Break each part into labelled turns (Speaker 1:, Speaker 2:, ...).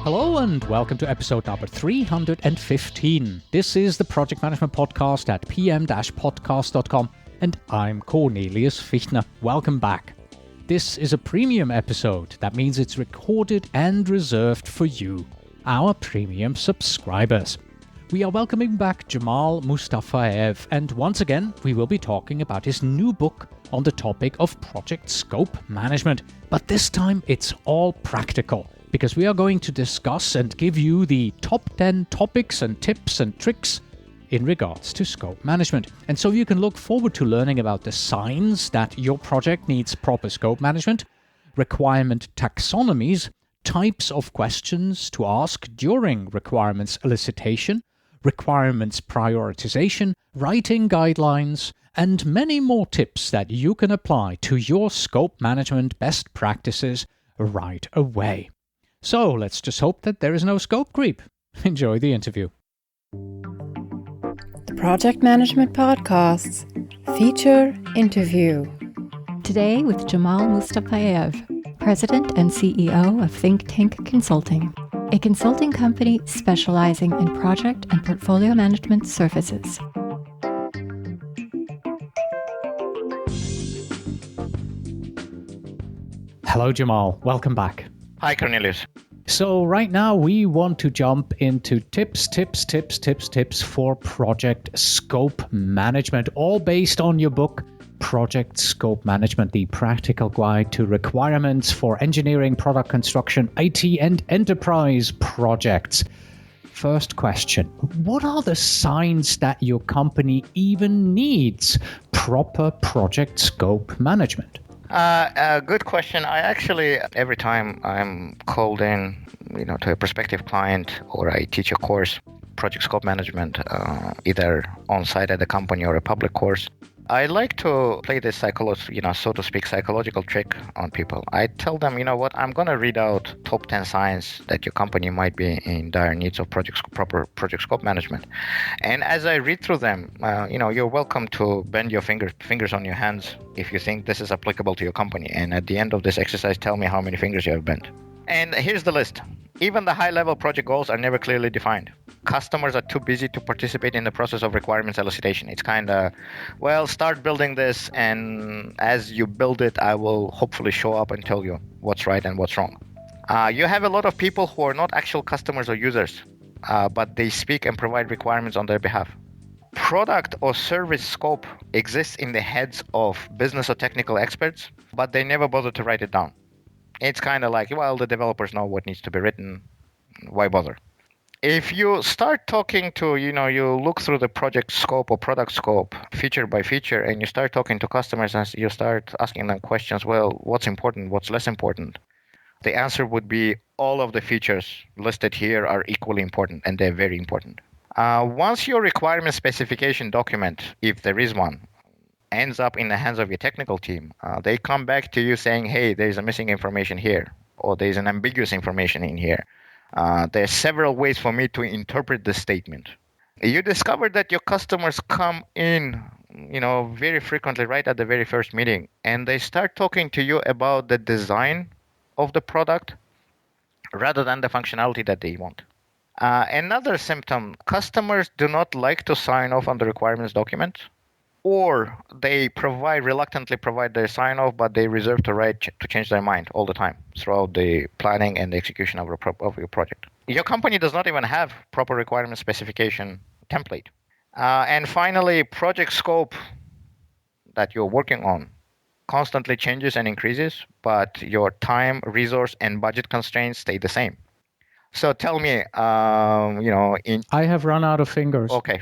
Speaker 1: Hello and welcome to episode number 315. This is the Project Management Podcast at pm-podcast.com and I'm Cornelius Fichtner. Welcome back. This is a premium episode. That means it's recorded and reserved for you, our premium subscribers. We are welcoming back Jamal Mustafayev, and once again we will be talking about his new book on the topic of project scope management. But this time it's all practical, because we are going to discuss and give you the top 10 topics and tips and tricks in regards to scope management. And so you can look forward to learning about the signs that your project needs proper scope management, requirement taxonomies, types of questions to ask during requirements elicitation, requirements prioritization, writing guidelines, and many more tips that you can apply to your scope management best practices right away. So let's just hope that there is no scope creep. Enjoy the interview.
Speaker 2: The Project Management Podcast's feature interview.
Speaker 3: Today with Jamal Mustafayev, President and CEO of Think Tank Consulting, a consulting company specializing in project and portfolio management services.
Speaker 1: Hello, Jamal. Welcome back.
Speaker 4: Hi, Cornelius.
Speaker 1: So right now we want to jump into tips for project scope management, all based on your book, Project Scope Management, the practical guide to requirements for engineering, product construction, IT, and enterprise projects. First question, what are the signs that your company even needs proper project scope management?
Speaker 4: Good question. I actually, every time I'm called in, to a prospective client or I teach a course, project scope management, either on site at the company or a public course, I like to play this so to speak, psychological trick on people. I tell them, I'm going to read out top 10 signs that your company might be in dire needs of proper project scope management. And as I read through them, you're welcome to bend your fingers on your hands if you think this is applicable to your company. And at the end of this exercise, tell me how many fingers you have bent. And here's the list. Even the high-level project goals are never clearly defined. Customers are too busy to participate in the process of requirements elicitation. It's kind of, start building this, and as you build it, I will hopefully show up and tell you what's right and what's wrong. You have a lot of people who are not actual customers or users, but they speak and provide requirements on their behalf. Product or service scope exists in the heads of business or technical experts, but they never bother to write it down. It's kind of like, the developers know what needs to be written. Why bother? If you start talking to, you look through the project scope or product scope feature by feature, and you start talking to customers and you start asking them questions, what's important, what's less important? The answer would be all of the features listed here are equally important, and they're very important. Once your requirement specification document, if there is one, ends up in the hands of your technical team, they come back to you saying, hey, there's a missing information here, or there's an ambiguous information in here. There are several ways for me to interpret this statement. You discover that your customers come in, very frequently right at the very first meeting, and they start talking to you about the design of the product rather than the functionality that they want. Another symptom, customers do not like to sign off on the requirements document, or they reluctantly provide their sign-off, but they reserve the right to change their mind all the time throughout the planning and the execution of your project. Your company does not even have proper requirement specification template. And finally, project scope that you're working on constantly changes and increases, but your time, resource, and budget constraints stay the same. So tell me, I
Speaker 1: have run out of fingers.
Speaker 4: Okay.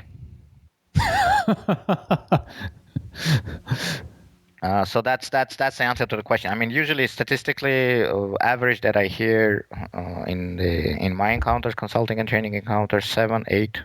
Speaker 4: So that's the answer to the question. I mean, usually statistically, average that I hear in my encounters, consulting and training encounters, 7, 8,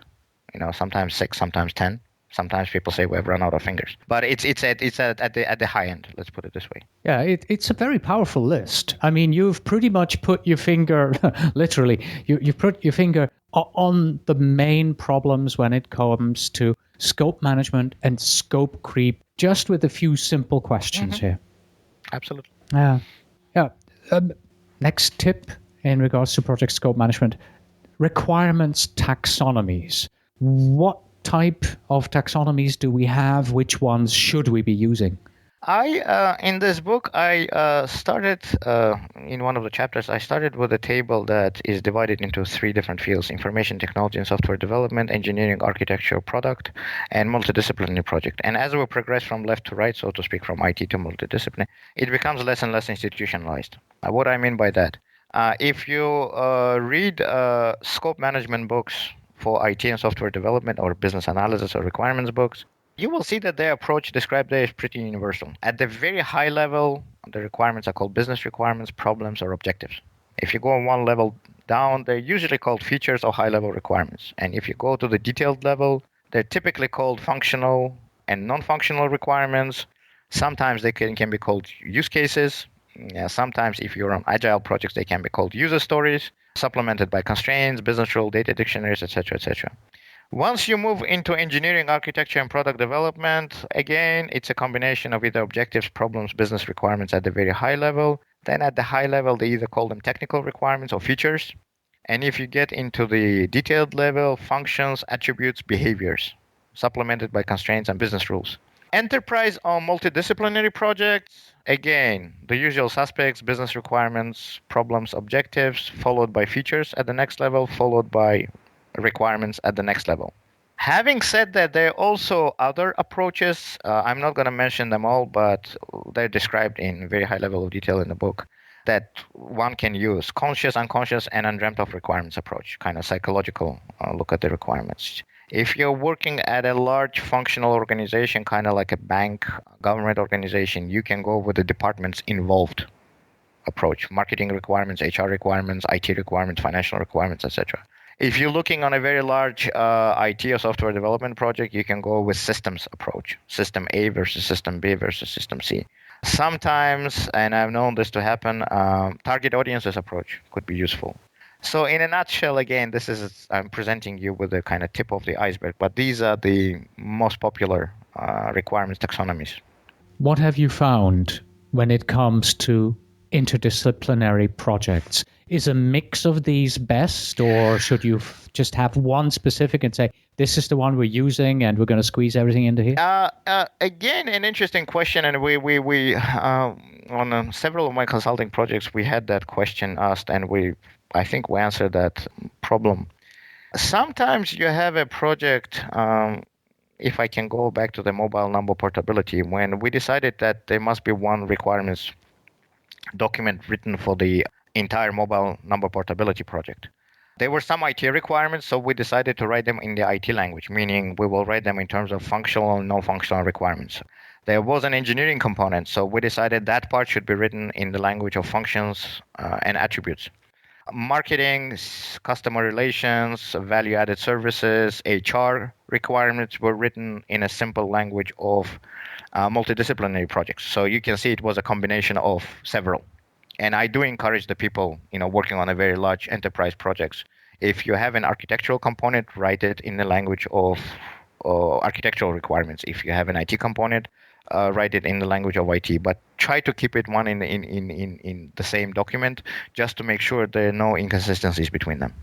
Speaker 4: sometimes 6, sometimes 10. Sometimes people say we have run out of fingers, but it's at the high end. Let's put it this way.
Speaker 1: Yeah, it's a very powerful list. I mean, you've pretty much put your finger, literally, you put your finger on the main problems when it comes to scope management and scope creep, just with a few simple questions here.
Speaker 4: Absolutely.
Speaker 1: Yeah. Next tip in regards to project scope management. Requirements taxonomies. What type of taxonomies do we have? Which ones should we be using?
Speaker 4: In this book, I started in one of the chapters. I started with a table that is divided into three different fields: information technology and software development, engineering, architecture, product, and multidisciplinary project. And as we progress from left to right, so to speak, from IT to multidisciplinary, it becomes less and less institutionalized. What I mean by that, if you read scope management books for IT and software development, or business analysis or requirements books, you will see that their approach described there is pretty universal. At the very high level, the requirements are called business requirements, problems, or objectives. If you go one level down, they're usually called features or high-level requirements. And if you go to the detailed level, they're typically called functional and non-functional requirements. Sometimes they can be called use cases. Sometimes, if you're on agile projects, they can be called user stories, supplemented by constraints, business rule, data dictionaries, etc., etc. Once you move into engineering, architecture, and product development, again, it's a combination of either objectives, problems, business requirements at the very high level. Then at the high level, they either call them technical requirements or features. And if you get into the detailed level, functions, attributes, behaviors, supplemented by constraints and business rules. Enterprise or multidisciplinary projects, again, the usual suspects: business requirements, problems, objectives, followed by features at the next level, followed by requirements at the next level. Having said that, there are also other approaches. I'm not going to mention them all, but they're described in very high level of detail in the book that one can use: conscious, unconscious, and undreamt of requirements approach, kind of psychological look at the requirements. If you're working at a large functional organization, kind of like a bank, government organization, you can go with the departments involved approach: marketing requirements, HR requirements, IT requirements, financial requirements, etc. If you're looking on a very large IT or software development project, you can go with systems approach: system A versus system B versus system C. Sometimes, and I've known this to happen, target audiences approach could be useful. So in a nutshell, again, I'm presenting you with the kind of tip of the iceberg, but these are the most popular requirements taxonomies.
Speaker 1: What have you found when it comes to interdisciplinary projects? Is a mix of these best, or should you just have one specific and say, this is the one we're using and we're going to squeeze everything into here?
Speaker 4: Again, an interesting question, and we on several of my consulting projects, we had that question asked, and I think we answered that problem. Sometimes you have a project, if I can go back to the mobile number portability, when we decided that there must be one requirements document written for the entire mobile number portability project. There were some IT requirements, so we decided to write them in the IT language, meaning we will write them in terms of functional and non-functional requirements. There was an engineering component, so we decided that part should be written in the language of functions and attributes. Marketing, customer relations, value-added services, HR requirements were written in a simple language of multidisciplinary projects. So you can see it was a combination of several. And I do encourage the people, working on a very large enterprise projects, if you have an architectural component, write it in the language of architectural requirements. If you have an IT component, write it in the language of IT, but try to keep it one in the same document, just to make sure there are no inconsistencies between them.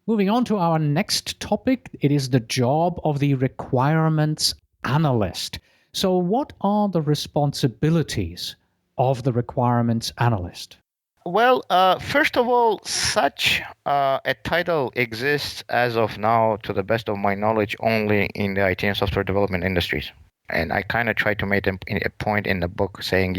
Speaker 1: Moving on to our next topic, it is the job of the requirements analyst. So what are the responsibilities of the requirements analyst?
Speaker 4: Well, first of all, such a title exists as of now, to the best of my knowledge, only in the IT and software development industries. And I kind of try to make a point in the book saying,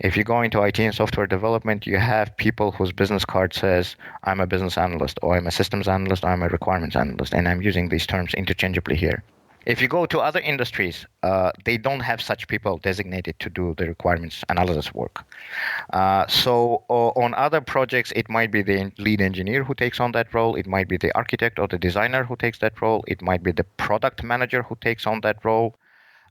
Speaker 4: if you go into IT and software development, you have people whose business card says, I'm a business analyst, or I'm a systems analyst, or I'm a requirements analyst, and I'm using these terms interchangeably here. If you go to other industries, they don't have such people designated to do the requirements analysis work. So on other projects, it might be the lead engineer who takes on that role. It might be the architect or the designer who takes that role. It might be the product manager who takes on that role.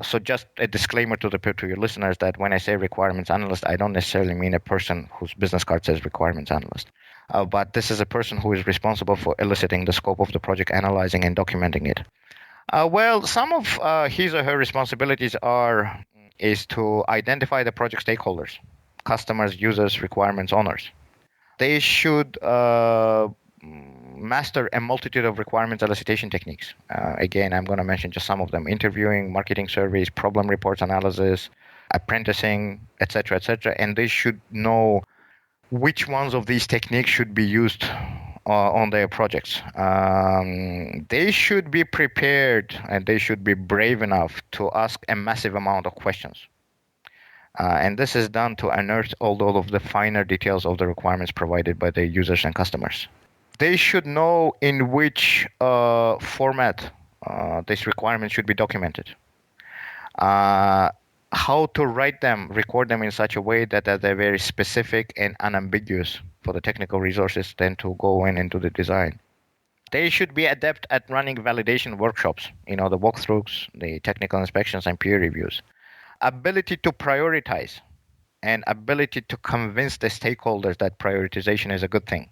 Speaker 4: So just a disclaimer to your listeners that when I say requirements analyst, I don't necessarily mean a person whose business card says requirements analyst. But this is a person who is responsible for eliciting the scope of the project, analyzing and documenting it. Well, some of his or her responsibilities is to identify the project stakeholders: customers, users, requirements owners. They should master a multitude of requirements elicitation techniques. Again, I'm going to mention just some of them: interviewing, marketing surveys, problem reports analysis, apprenticing, etc., etc. And they should know which ones of these techniques should be used on their projects. They should be prepared and they should be brave enough to ask a massive amount of questions. And this is done to unearth all of the finer details of the requirements provided by the users and customers. They should know in which format this requirement should be documented. How to write them, record them in such a way that they're very specific and unambiguous for the technical resources then to go into the design. They should be adept at running validation workshops, the walkthroughs, the technical inspections, and peer reviews. Ability to prioritize and ability to convince the stakeholders that prioritization is a good thing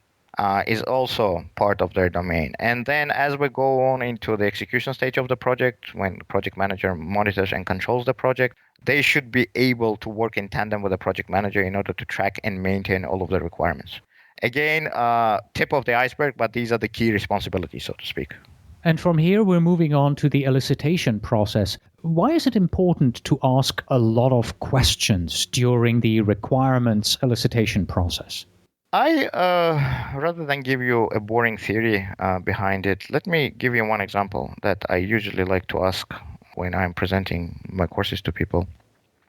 Speaker 4: is also part of their domain. And then as we go on into the execution stage of the project, when the project manager monitors and controls the project, they should be able to work in tandem with the project manager in order to track and maintain all of the requirements. Again, tip of the iceberg, but these are the key responsibilities, so to speak.
Speaker 1: And from here, we're moving on to the elicitation process. Why is it important to ask a lot of questions during the requirements elicitation process?
Speaker 4: Rather than give you a boring theory behind it, let me give you one example that I usually like to ask when I'm presenting my courses to people.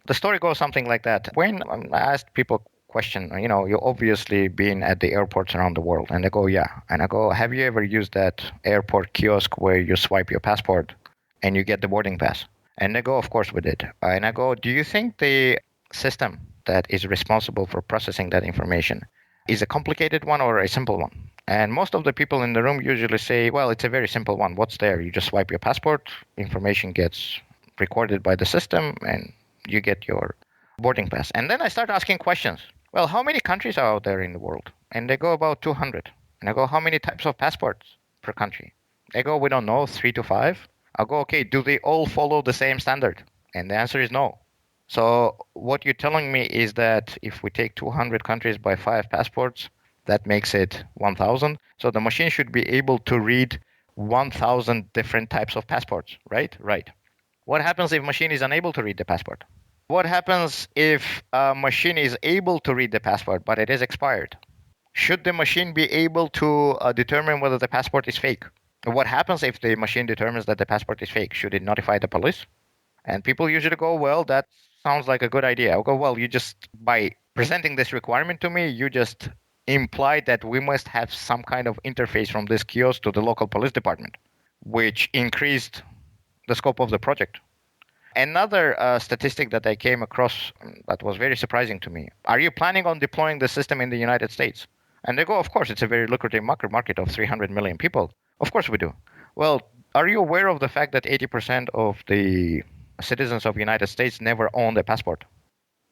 Speaker 4: The story goes something like that. When I ask people question, you've obviously been at the airports around the world, and they go, yeah. And I go, have you ever used that airport kiosk where you swipe your passport and you get the boarding pass? And they go, of course we did. And I go, do you think the system that is responsible for processing that information is a complicated one or a simple one? And most of the people in the room usually say, well, it's a very simple one. What's there? You just swipe your passport, information gets recorded by the system, and you get your boarding pass. And then I start asking questions. Well, how many countries are out there in the world? And they go about 200. And I go, how many types of passports per country? They go, we don't know, 3 to 5. I'll go, okay, do they all follow the same standard? And the answer is no. So what you're telling me is that if we take 200 countries by 5 passports, that makes it 1,000. So the machine should be able to read 1,000 different types of passports, right? Right. What happens if machine is unable to read the passport? What happens if a machine is able to read the passport, but it is expired? Should the machine be able to determine whether the passport is fake? What happens if the machine determines that the passport is fake? Should it notify the police? And people usually go, well, that sounds like a good idea. I'll go, well, you just, by presenting this requirement to me, you just implied that we must have some kind of interface from this kiosk to the local police department, which increased the scope of the project. Another statistic that I came across that was very surprising to me. Are you planning on deploying the system in the United States? And they go, of course, it's a very lucrative market of 300 million people. Of course we do. Well, are you aware of the fact that 80% of the citizens of the United States never owned a passport?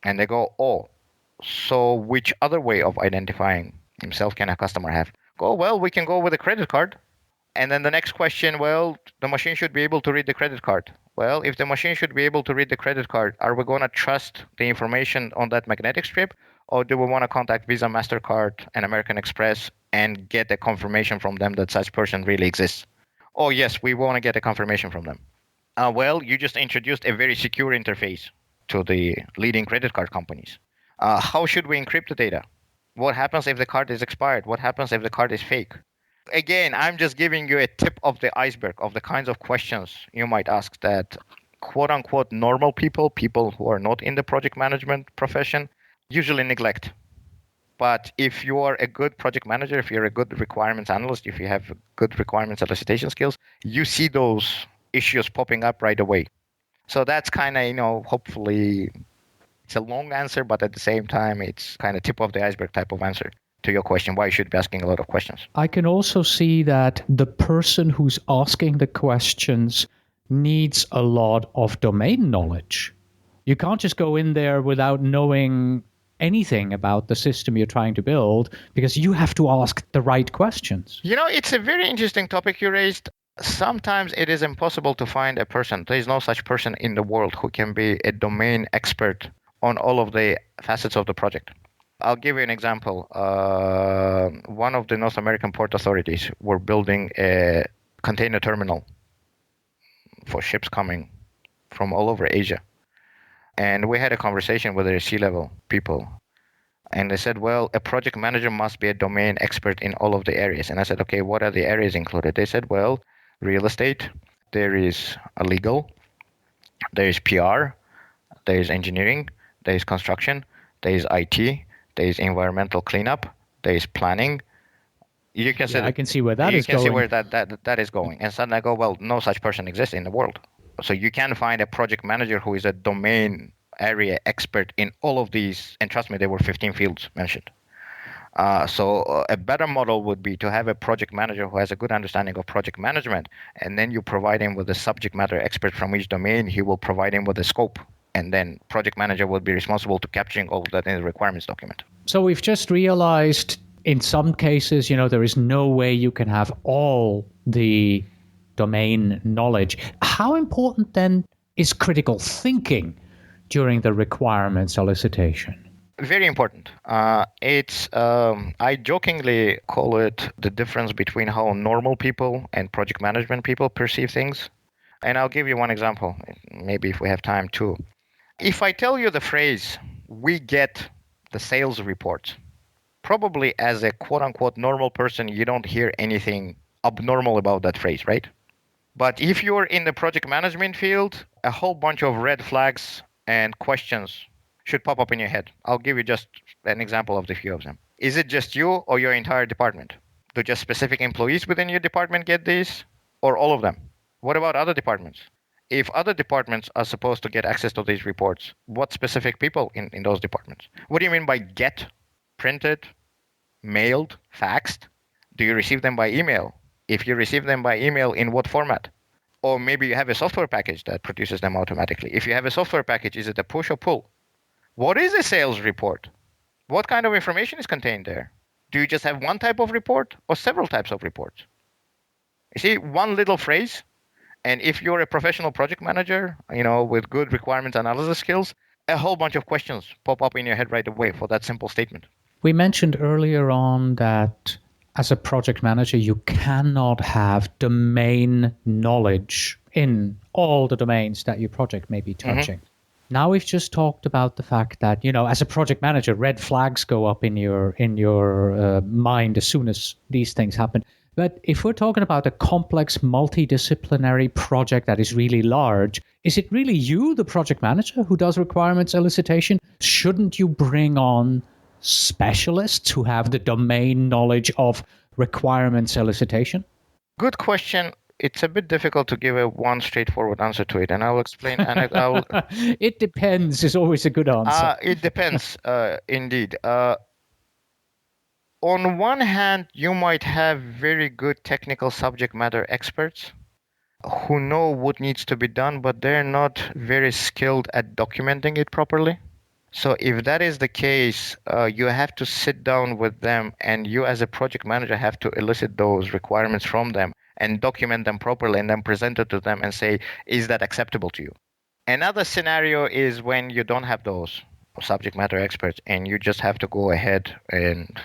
Speaker 4: And they go, oh, so which other way of identifying himself can a customer have? Go, well, we can go with a credit card. And then the next question, well, the machine should be able to read the credit card. Well, if the machine should be able to read the credit card, are we going to trust the information on that magnetic strip? Or do we want to contact Visa, MasterCard, and American Express and get a confirmation from them that such person really exists? Oh, yes, we want to get a confirmation from them. Well, you just introduced a very secure interface to the leading credit card companies. How should we encrypt the data? What happens if the card is expired? What happens if the card is fake? Again, I'm just giving you a tip of the iceberg of the kinds of questions you might ask that quote unquote normal people who are not in the project management profession, usually neglect. But if you are a good project manager, if you're a good requirements analyst, if you have good requirements elicitation skills, you see those issues popping up right away. So that's kind of, hopefully it's a long answer, but at the same time, it's kind of tip of the iceberg type of answer to your question, why you should be asking a lot of questions.
Speaker 1: I can also see that the person who's asking the questions needs a lot of domain knowledge. You can't just go in there without knowing anything about the system you're trying to build, because you have to ask the right questions.
Speaker 4: It's a very interesting topic you raised. Sometimes it is impossible to find a person. There is no such person in the world who can be a domain expert on all of the facets of the project. I'll give you an example. One of the North American port authorities were building a container terminal for ships coming from all over Asia. And we had a conversation with their C-level people. And they said, well, a project manager must be a domain expert in all of the areas. And I said, okay, what are the areas included? They said, well, real estate, there is legal, there is PR, there is engineering, there is construction, there is IT, there is environmental cleanup, there is planning. You can see
Speaker 1: I can see where that
Speaker 4: you
Speaker 1: is
Speaker 4: can see
Speaker 1: going.
Speaker 4: where that is going. And suddenly I go, well, no such person exists in the world. So you can find a project manager who is a domain area expert in all of these. And trust me, there were 15 fields mentioned. So a better model would be to have a project manager who has a good understanding of project management, and then you provide him with a subject matter expert from each domain. He will provide him with a scope, and then project manager will be responsible to capturing all of that in the requirements document.
Speaker 1: So we've just realized in some cases, there is no way you can have all the domain knowledge. How important then is critical thinking during the requirements solicitation?
Speaker 4: Very important. I jokingly call it the difference between how normal people and project management people perceive things. And I'll give you one example, maybe if we have time too. If I tell you the phrase, we get the sales report, probably as a quote unquote normal person, you don't hear anything abnormal about that phrase, right? But if you're in the project management field, a whole bunch of red flags and questions should pop up in your head. I'll give you just an example of the few of them. Is it just you or your entire department? Do just specific employees within your department get these, or all of them? What about other departments? If other departments are supposed to get access to these reports, what specific people in those departments? What do you mean by get? Printed, mailed, faxed? Do you receive them by email? If you receive them by email, in what format? Or maybe you have a software package that produces them automatically. If you have a software package, is it a push or pull? What is a sales report? What kind of information is contained there? Do you just have one type of report or several types of reports? You see, one little phrase, and if you're a professional project manager, with good requirements analysis skills, a whole bunch of questions pop up in your head right away for that simple statement.
Speaker 1: We mentioned earlier on that as a project manager, you cannot have domain knowledge in all the domains that your project may be touching. Mm-hmm. Now we've just talked about the fact that, as a project manager, red flags go up in your mind as soon as these things happen. But if we're talking about a complex multidisciplinary project that is really large, is it really you, the project manager, who does requirements elicitation? Shouldn't you bring on specialists who have the domain knowledge of requirements elicitation?
Speaker 4: Good question. It's a bit difficult to give a one straightforward answer to it, and I'll explain.
Speaker 1: It depends is always a good answer.
Speaker 4: It depends, indeed. On one hand, you might have very good technical subject matter experts who know what needs to be done, but they're not very skilled at documenting it properly. So if that is the case, you have to sit down with them, and you as a project manager have to elicit those requirements from them and document them properly and then present it to them and say, is that acceptable to you? Another scenario is when you don't have those subject matter experts and you just have to go ahead and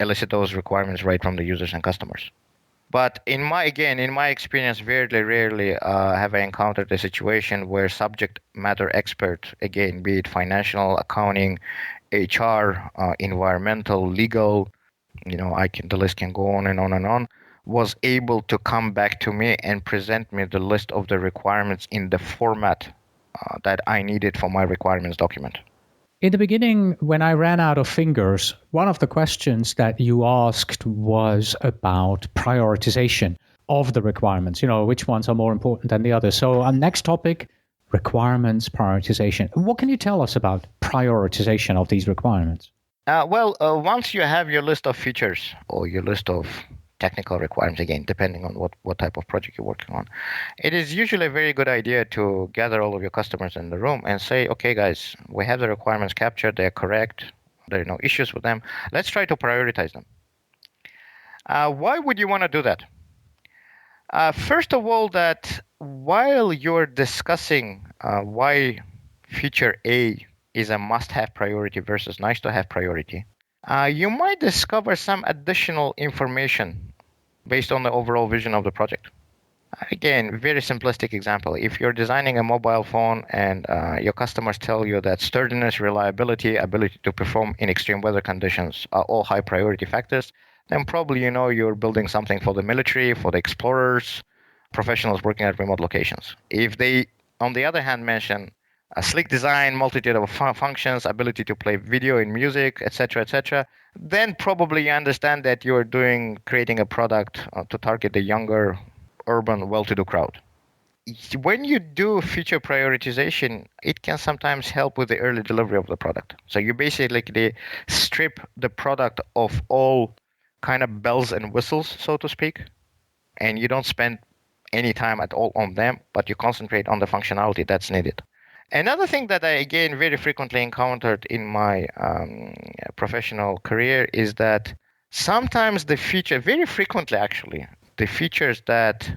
Speaker 4: elicit those requirements right from the users and customers. But in my experience, very rarely have I encountered a situation where subject matter expert, again, be it financial, accounting, HR, environmental, legal, the list can go on and on and on, was able to come back to me and present me the list of the requirements in the format that I needed for my requirements document.
Speaker 1: In the beginning, when I ran out of fingers, one of the questions that you asked was about prioritization of the requirements, which ones are more important than the others. So our next topic, requirements prioritization. What can you tell us about prioritization of these requirements?
Speaker 4: Once you have your list of features or your list of technical requirements, again, depending on what type of project you're working on, it is usually a very good idea to gather all of your customers in the room and say, okay, guys, we have the requirements captured. They're correct. There are no issues with them. Let's try to prioritize them. Why would you want to do that? First of all, that while you're discussing why feature A is a must-have priority versus nice-to-have priority, you might discover some additional information based on the overall vision of the project. Again, very simplistic example. If you're designing a mobile phone and your customers tell you that sturdiness, reliability, ability to perform in extreme weather conditions are all high priority factors, then probably you're building something for the military, for the explorers, professionals working at remote locations. If they, on the other hand, mention a sleek design, multitude of functions, ability to play video and music, etc., then probably you understand that you're creating a product to target the younger, urban, well-to-do crowd. When you do feature prioritization, it can sometimes help with the early delivery of the product. So you basically strip the product of all kind of bells and whistles, so to speak, and you don't spend any time at all on them, but you concentrate on the functionality that's needed. Another thing that I, again, very frequently encountered in my professional career is that sometimes very frequently actually, the features that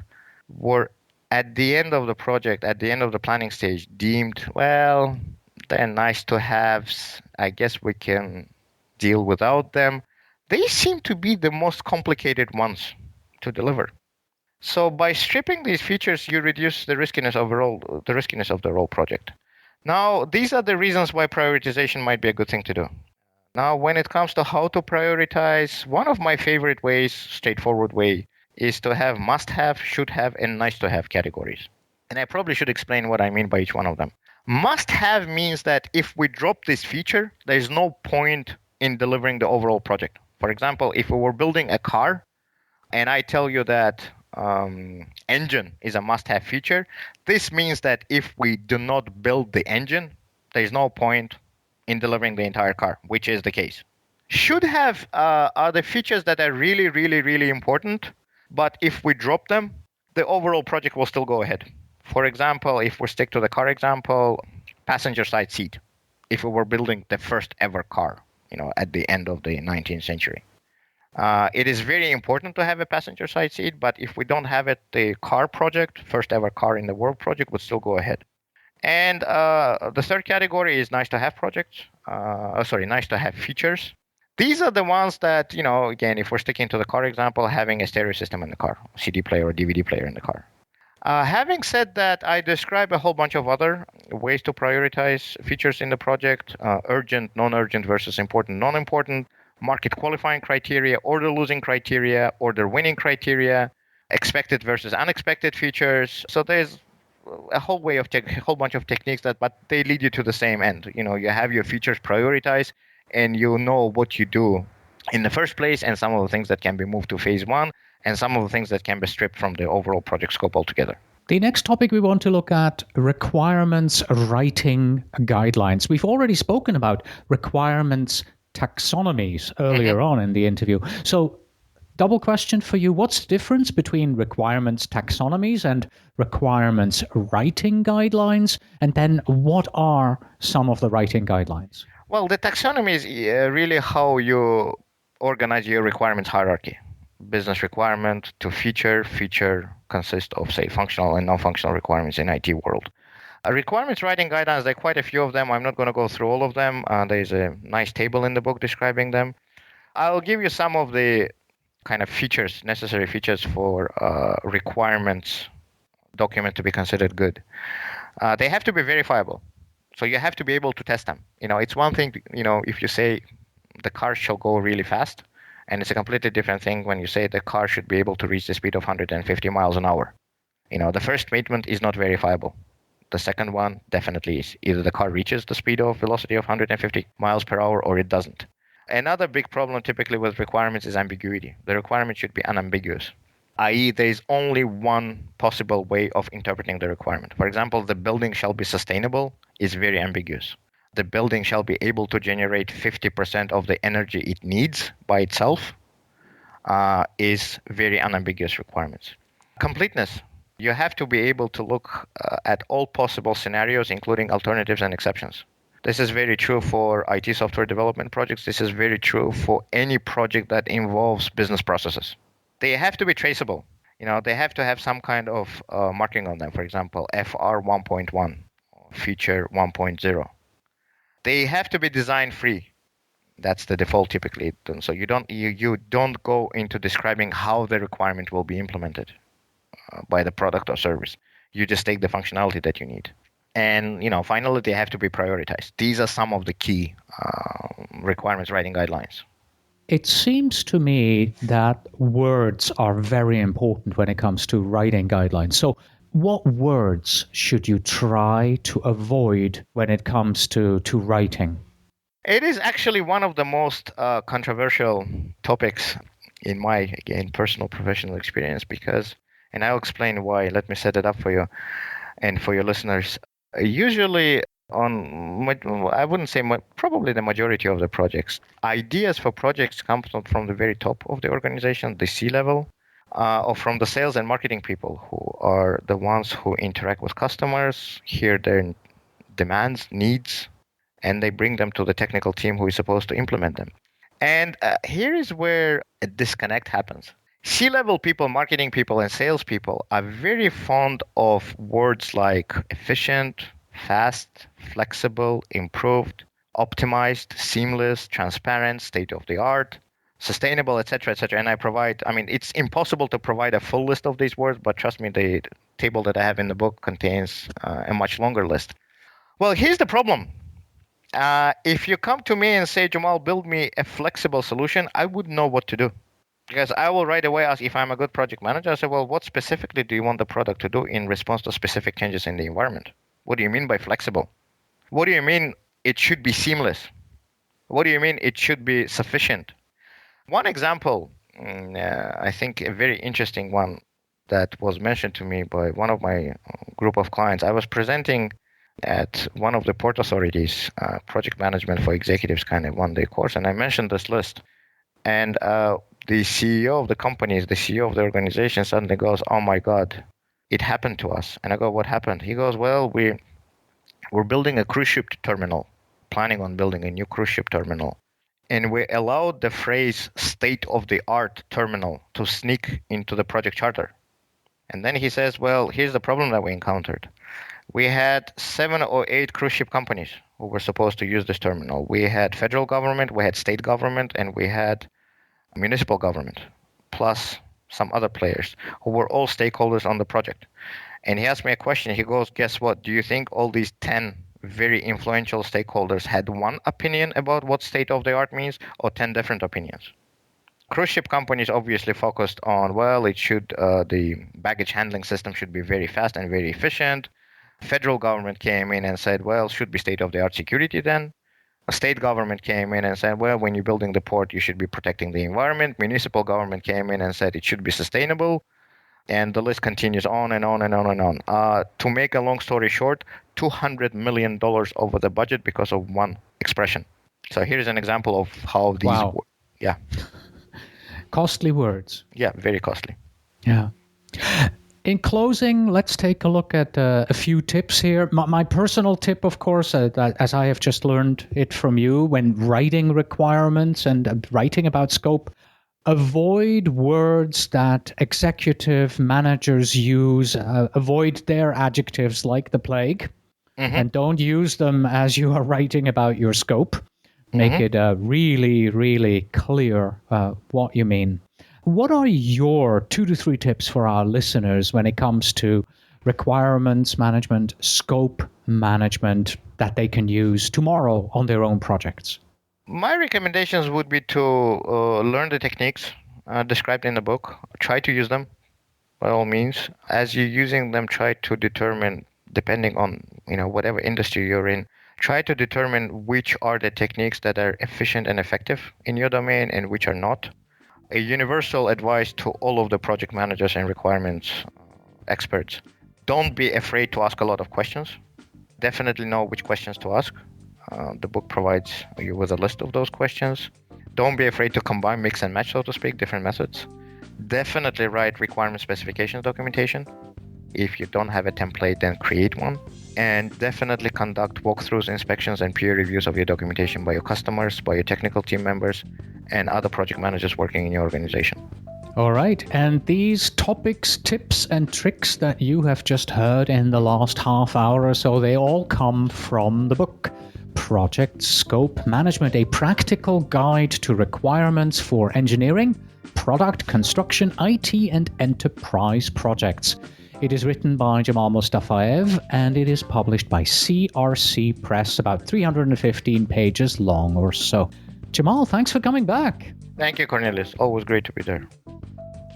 Speaker 4: were at the end of the project, at the end of the planning stage, deemed, well, they're nice to haves, I guess we can deal without them, they seem to be the most complicated ones to deliver. So by stripping these features, you reduce the riskiness of the whole project. Now, these are the reasons why prioritization might be a good thing to do. Now, when it comes to how to prioritize, one of my favorite ways, straightforward way, is to have must-have, should-have, and nice-to-have categories. And I probably should explain what I mean by each one of them. Must-have means that if we drop this feature, there's no point in delivering the overall project. For example, if we were building a car, and I tell you that engine is a must-have feature, this means that if we do not build the engine, there's no point in delivering the entire car, which is the case. Should have are the features that are really, really, really important, but if we drop them, the overall project will still go ahead. For example, if we stick to the car example, passenger side seat. If we were building the first ever car, at the end of the 19th century. It is very important to have a passenger side seat, but if we don't have it, the car project, first ever car in the world project, would still go ahead. And the third category is nice to have projects. Nice to have features. These are the ones that, again, if we're sticking to the car example, having a stereo system in the car, CD player or DVD player in the car. Having said that, I describe a whole bunch of other ways to prioritize features in the project, urgent, non-urgent versus important, non-important, market qualifying criteria, order losing criteria, order winning criteria, expected versus unexpected features. So there's a whole bunch of techniques but they lead you to the same end. You have your features prioritized and you know what you do in the first place and some of the things that can be moved to phase one and some of the things that can be stripped from the overall project scope altogether.
Speaker 1: The next topic we want to look at, requirements writing guidelines. We've already spoken about requirements taxonomies earlier on in the interview. So, double question for you. What's the difference between requirements taxonomies and requirements writing guidelines? And then what are some of the writing guidelines?
Speaker 4: Well, the taxonomy is really how you organize your requirements hierarchy. Business requirement to feature consists of, say, functional and non-functional requirements in IT world. Requirements writing guidelines, there are quite a few of them. I'm not going to go through all of them. There's a nice table in the book describing them. I'll give you some of the kind of necessary features for requirements document to be considered good. They have to be verifiable. So you have to be able to test them. It's one thing, if you say the car shall go really fast, and it's a completely different thing when you say the car should be able to reach the speed of 150 miles an hour. The first statement is not verifiable. The second one definitely is. Either the car reaches the velocity of 150 miles per hour or it doesn't. Another big problem typically with requirements is ambiguity. The requirement should be unambiguous, i.e. there is only one possible way of interpreting the requirement. For example, the building shall be sustainable is very ambiguous. The building shall be able to generate 50% of the energy it needs by itself is very unambiguous requirements. Completeness. You have to be able to look at all possible scenarios, including alternatives and exceptions. This is very true for IT software development projects. This is very true for any project that involves business processes. They have to be traceable. They have to have some kind of marking on them. For example, FR 1.1, feature 1.0. They have to be design free. That's the default typically. So you don't go into describing how the requirement will be implemented by the product or service. You just take the functionality that you need. And finally, they have to be prioritized. These are some of the key requirements writing guidelines.
Speaker 1: It seems to me that words are very important when it comes to writing guidelines. So what words should you try to avoid when it comes to writing?
Speaker 4: It is actually one of the most controversial topics in my, again, personal professional experience and I'll explain why. Let me set it up for you and for your listeners. Usually I wouldn't say probably the majority of the projects, ideas for projects come from the very top of the organization, the C-level, or from the sales and marketing people who are the ones who interact with customers, hear their demands, needs, and they bring them to the technical team who is supposed to implement them. And here is where a disconnect happens. C-level people, marketing people, and sales people are very fond of words like efficient, fast, flexible, improved, optimized, seamless, transparent, state-of-the-art, sustainable, etc., etc. And it's impossible to provide a full list of these words, but trust me, the table that I have in the book contains a much longer list. Well, here's the problem. If you come to me and say, Jamal, build me a flexible solution, I wouldn't know what to do. Because I will right away ask, if I'm a good project manager, I say, well, what specifically do you want the product to do in response to specific changes in the environment? What do you mean by flexible? What do you mean it should be seamless? What do you mean it should be sufficient? One example, I think a very interesting one that was mentioned to me by one of my group of clients. I was presenting at one of the port authorities, project management for executives kind of one-day course, and I mentioned this list. And the CEO of the company, the CEO of the organization suddenly goes, oh my God, it happened to us. And I go, what happened? He goes, well, we're building a cruise ship terminal, planning on building a new cruise ship terminal. And we allowed the phrase state-of-the-art terminal to sneak into the project charter. And then he says, well, here's the problem that we encountered. We had 7 or 8 cruise ship companies who were supposed to use this terminal. We had federal government, we had state government, and we had municipal government, plus some other players who were all stakeholders on the project. And he asked me a question. He goes, guess what? Do you think all these 10 very influential stakeholders had one opinion about what state-of-the-art means, or 10 different opinions? Cruise ship companies obviously focused on, well, it should the baggage handling system should be very fast and very efficient. Federal government came in and said, well, should be state-of-the-art security then. A state government came in and said, well, when you're building the port, you should be protecting the environment. Municipal government came in and said it should be sustainable. And the list continues on and on and on and on. To make a long story short, $200 million over the budget because of one expression. So here's an example of how these...
Speaker 1: Wow.
Speaker 4: Yeah.
Speaker 1: Costly words.
Speaker 4: Yeah, very costly.
Speaker 1: Yeah. In closing, let's take a look at a few tips here. My personal tip, of course, as I have just learned it from you, when writing requirements and writing about scope, avoid words that executive managers use. Avoid their adjectives like the plague, and don't use them as you are writing about your scope. Make it really, really clear what you mean. What are your 2 to 3 tips for our listeners when it comes to requirements management, scope management that they can use tomorrow on their own projects?
Speaker 4: My recommendations would be to learn the techniques described in the book. Try to use them by all means. As you're using them, try to determine, depending on whatever industry you're in, try to determine which are the techniques that are efficient and effective in your domain and which are not. A universal advice to all of the project managers and requirements experts: don't be afraid to ask a lot of questions. Definitely know which questions to ask. The book provides you with a list of those questions. Don't be afraid to combine, mix and match, so to speak, different methods. Definitely write requirement specifications documentation. If you don't have a template, then create one. And definitely conduct walkthroughs, inspections, and peer reviews of your documentation by your customers, by your technical team members, and other project managers working in your organization.
Speaker 1: All right. And these topics, tips, and tricks that you have just heard in the last half hour or so, they all come from the book Project Scope Management, a practical guide to requirements for engineering, product construction, IT, and enterprise projects. It is written by Jamal Mustafayev and it is published by CRC Press, about 315 pages long or so. Jamal, thanks for coming back.
Speaker 4: Thank you, Cornelius. Always great to be there.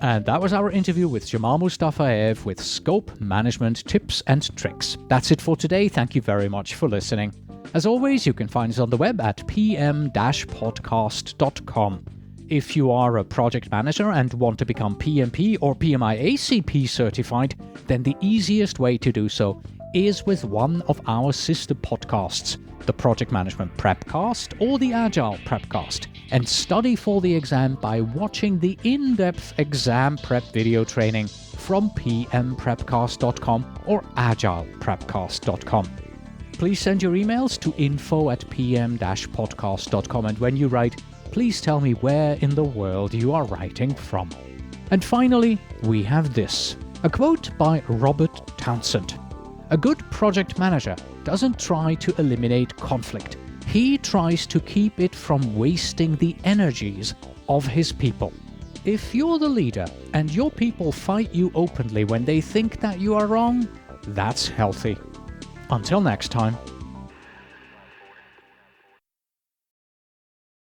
Speaker 1: And that was our interview with Jamal Mustafayev with Scope Management Tips and Tricks. That's it for today. Thank you very much for listening. As always, you can find us on the web at pm-podcast.com. If you are a project manager and want to become PMP or PMI ACP certified, then the easiest way to do so is with one of our sister podcasts, the Project Management Prepcast or the Agile Prepcast, and study for the exam by watching the in-depth exam prep video training from pmprepcast.com or agileprepcast.com. Please send your emails to info@pm-podcast.com, and when you write, please tell me where in the world you are writing from. And finally, we have this, a quote by Robert Townsend. A good project manager doesn't try to eliminate conflict. He tries to keep it from wasting the energies of his people. If you're the leader and your people fight you openly when they think that you are wrong, that's healthy. Until next time.